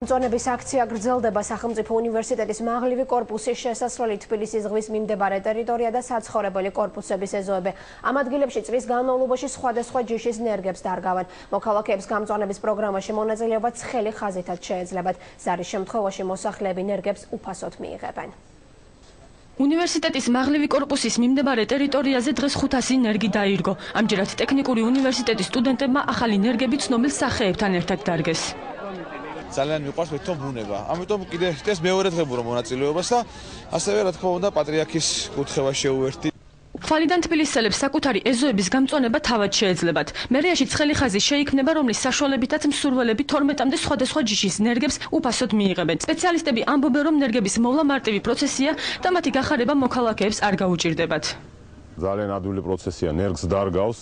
Წონების აქცია გრძელდება სახელმწიფო უნივერსიტეტის მაღლივი კორპუსის შესასვლელი თბილისის ზღვის მიმდებარე ტერიტორია და საცხოვრებელი კორპუსების ეზოები. ამ ადგილებში წლის განმავლობაში სხვადასხვა ჯიშის ნერგებს დარგავენ. მოქალაქეებს გამწონების პროგრამაში მონაწილეობა ცხელი ხაზითაც შეეძლებათ. ზარის შემთხვევაში მოსახლეები ნერგებს უფასოდ მიიღებენ. უნივერსიტეტის მაღლივი კორპუსის მიმდებარე ტერიტორიაზე დღეს 500 ნერგი დაირგო. ამჯერად ტექნიკური უნივერსიტეტის სტუდენტებმა ახალი ნერგები ცნობილ სახეებთან ერთად დარგეს. ძალიან მიყვარს მეთქო ბუნება. ამიტომ კიდე ეს მეორე დღებურო მონაწილეობას და ასევე რა თქმა უნდა პატრიარქის კუთხევა შეუერთდი. თვალიდან თბილისელებს საკუთარი ეზოების გამწონება თავად შეეძლებათ. მერიაში ცხელი ხაზი შეიქმნება, რომლის საშუალებითაც მსურველები 12-მდე სხვადასხვა ჯიშის ნერგებს უფასოდ მიიღებენ. სპეციალისტები ამბობენ, რომ ნერგების მოვლა მარტივი პროცესია და მათი გახარება მოქალაქეებს არ გაუჭირდებათ. ძალიან ადვილი პროცესია, ნერგს დარგავს.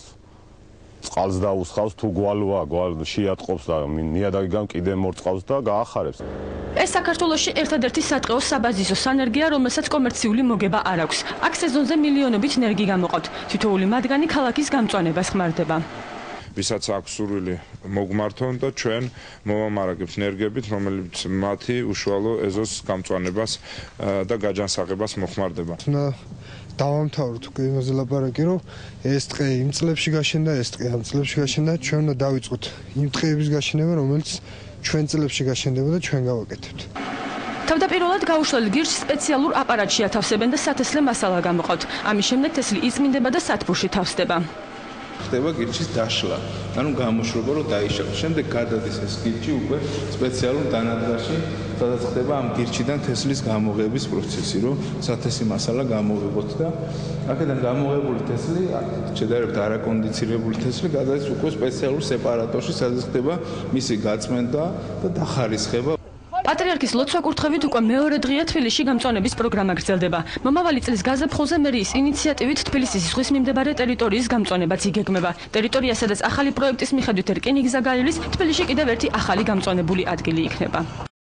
წყალს დაუსხავს, თუ გვალვა, შეატყობს და ნიადაგიდან კიდე მორწყავს და გაახარებს. ეს საქართველოში ერთადერთი სატყეო საბაზისო სანერგია, რომელსაც კომერციული მოგება არ აქვს. აქ სეზონზე მილიონობით ნერგი გამოყავთ. თითოეული მათგანი ქალაქის გამწვანებას ხმარდება. ვისაც აქვს სურვილი მოგმართონ და ჩვენ მოვამარაგებთ ნერგებით, რომელიც მათი უშუალო ეზოს გამწვანებას და გაჯანსაღებას მოხმარდება. დავამთავროთ უკვე იმაზე ლაპარაკი, რომ ეს ტყე იმ წლებში გაშენდა, ეს ტყე ამ წლებში გაშენდა, ჩვენ უნდა დავიწყოთ იმ ტყეების გაშენება, რომელიც ჩვენ წლებში გაშენდება და ჩვენ გავაკეთებთ. თავდაპირველად გაუშველ გირჩს სპეციალურ აპარატში ათავსებენ და სათესლე მასალა გამოყავთ. ამის შემდეგ თესლი იწმინდება და სათბურში თავსდება. ხდება გირჩის დაშლა, ანუ გამოშრობა რომ დაიშალოს. შემდეგ გადადის ეს გირჩი უკვე სპეციალურ დანადგარში, სადაც ხდება ამ გირჩიდან თესლის გამოღების პროცესი, რომ სათესი მასალა გამოვიღოთ და აქედან გამოღებული თესლი, შედარებით არაკონდიცირებული თესლი გადადის უკვე სპეციალურ სეპარატორში, სადაც ხდება მისი გაწმენდა და დახარისხება. პატრიარქის ლოცვა-კურთხევით უკვე მეორე დღეა თბილისში გამწვანების პროგრამა გრძელდება. მომავალი წლის გაზაფხულზე მერიის ინიციატივით თბილისის ზღვის მიმდებარე ტერიტორიის გამწვანებაც იგეგმება. ტერიტორია, სადაც ახალი პროექტის მიხედვით რკინიგზა გაივლის, თბილისში კიდევ ერთი ახალი გამწვანებული ადგილი იქნება.